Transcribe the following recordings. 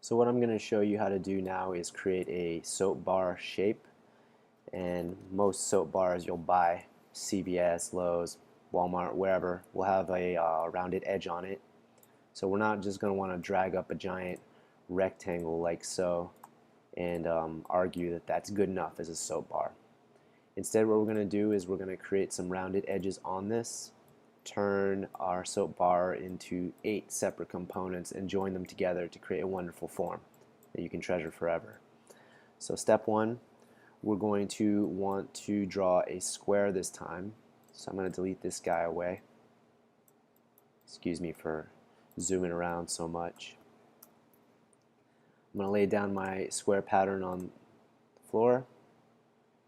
So what I'm going to show you how to do now is create a soap bar shape, and most soap bars you'll buy, CVS, Lowe's, Walmart, wherever, will have a rounded edge on it. So we're not just going to want to drag up a giant rectangle like so and argue that that's good enough as a soap bar. Instead, what we're going to do is we're going to create some rounded edges on this, turn our soap bar into 8 separate components and join them together to create a wonderful form that you can treasure forever. So step 1, we're going to want to draw a square this time. So I'm going to delete this guy away. Excuse me for zooming around so much. I'm going to lay down my square pattern on the floor.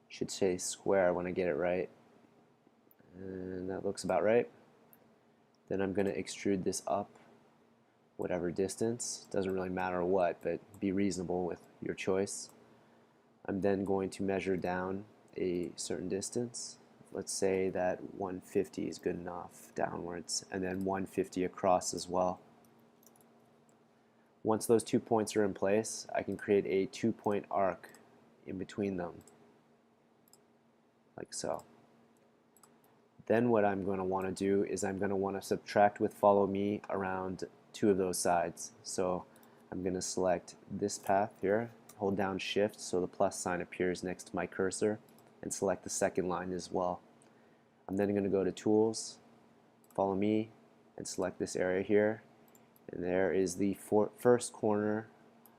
Should say square when I get it right. And that looks about right. Then I'm going to extrude this up whatever distance. Doesn't really matter what, but be reasonable with your choice. I'm then going to measure down a certain distance. Let's say that 150 is good enough downwards, and then 150 across as well. Once those 2 points are in place, I can create a 2-point arc in between them, like so. Then what I'm going to want to do is I'm going to want to subtract with follow me around 2 of those sides. So I'm going to select this path here, hold down shift so the plus sign appears next to my cursor, and select the second line as well. I'm then going to go to tools, follow me, and select this area here, and there is the first corner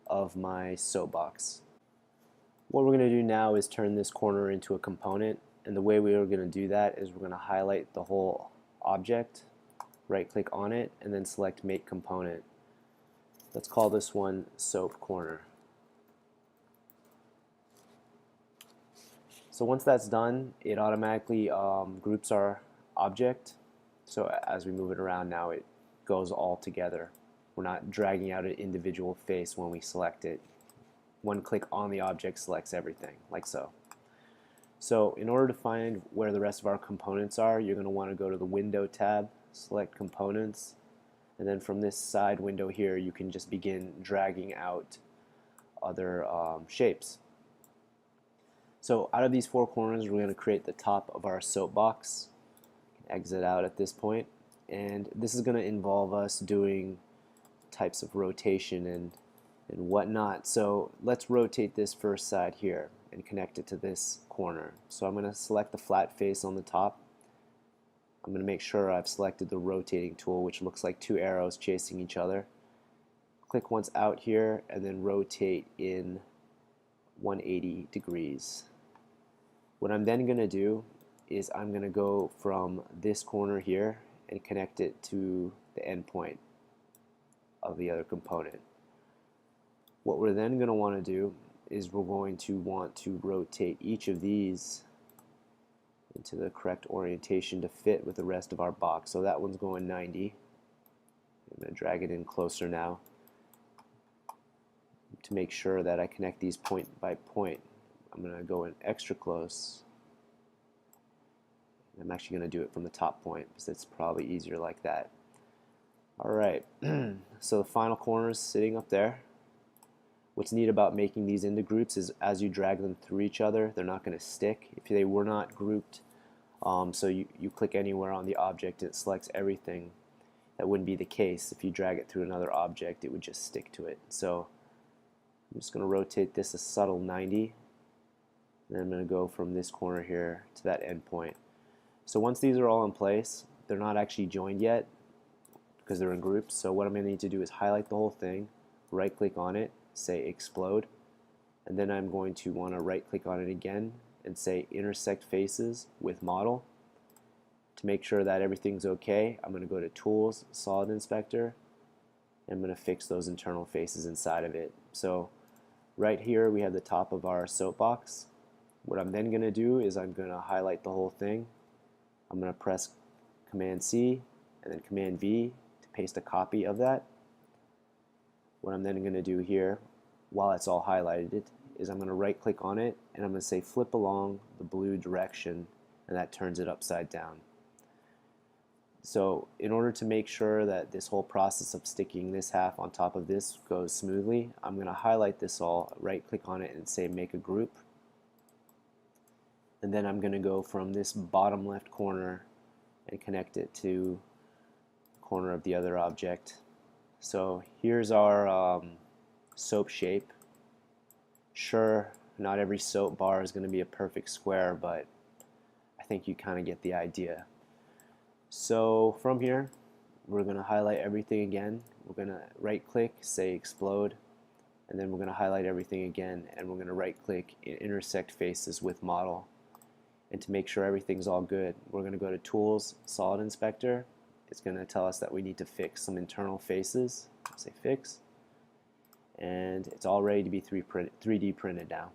of my soapbox. What we're going to do now is turn this corner into a component, and the way we are going to do that is we're going to highlight the whole object, right click on it, and then select make component. Let's call this one soap corner. So once that's done, it automatically groups our object. So as we move it around now, it goes all together. We're not dragging out an individual face when we select it. One click on the object selects everything, like so. So in order to find where the rest of our components are, you're going to want to go to the Window tab, select Components, and then from this side window here you can just begin dragging out other shapes. So out of these 4 corners we're going to create the top of our soapbox. Exit out at this point, and this is going to involve us doing types of rotation and whatnot. So let's rotate this first side here and connect it to this corner. So I'm going to select the flat face on the top. I'm going to make sure I've selected the rotating tool, which looks like 2 arrows chasing each other. Click once out here and then rotate in 180 degrees. What I'm then going to do is I'm going to go from this corner here and connect it to the end point of the other component. What we're then going to want to do is we're going to want to rotate each of these into the correct orientation to fit with the rest of our box. So that one's going 90. I'm going to drag it in closer now to make sure that I connect these point by point. I'm going to go in extra close. I'm actually going to do it from the top point because it's probably easier like that. Alright, so the final corner is sitting up there. What's neat about making these into groups is as you drag them through each other, they're not going to stick. If they were not grouped, so you click anywhere on the object, it selects everything. That wouldn't be the case. If you drag it through another object, it would just stick to it. So I'm just going to rotate this a subtle 90, and then I'm going to go from this corner here to that end point. So once these are all in place, they're not actually joined yet because they're in groups. So what I'm going to need to do is highlight the whole thing, right click on it, say explode, and then I'm going to want to right click on it again and say intersect faces with model. To make sure that everything's okay, I'm going to go to tools, solid inspector, and I'm going to fix those internal faces inside of it. So right here we have the top of our soapbox. What I'm then going to do is I'm going to highlight the whole thing. I'm going to press Command C and then Command V to paste a copy of that. What I'm then going to do here, while it's all highlighted, is I'm going to right click on it and I'm going to say flip along the blue direction, and that turns it upside down. So in order to make sure that this whole process of sticking this half on top of this goes smoothly, I'm going to highlight this all, right click on it and say make a group. And then I'm going to go from this bottom left corner and connect it to the corner of the other object. So here's our soap shape. Sure, not every soap bar is going to be a perfect square, but I think you kind of get the idea. So from here, we're going to highlight everything again. We're going to right click, say explode, and then we're going to highlight everything again, and we're going to right click and intersect faces with model. And to make sure everything's all good, we're going to go to Tools, Solid Inspector. It's going to tell us that we need to fix some internal faces. Say fix. And it's all ready to be 3D printed now.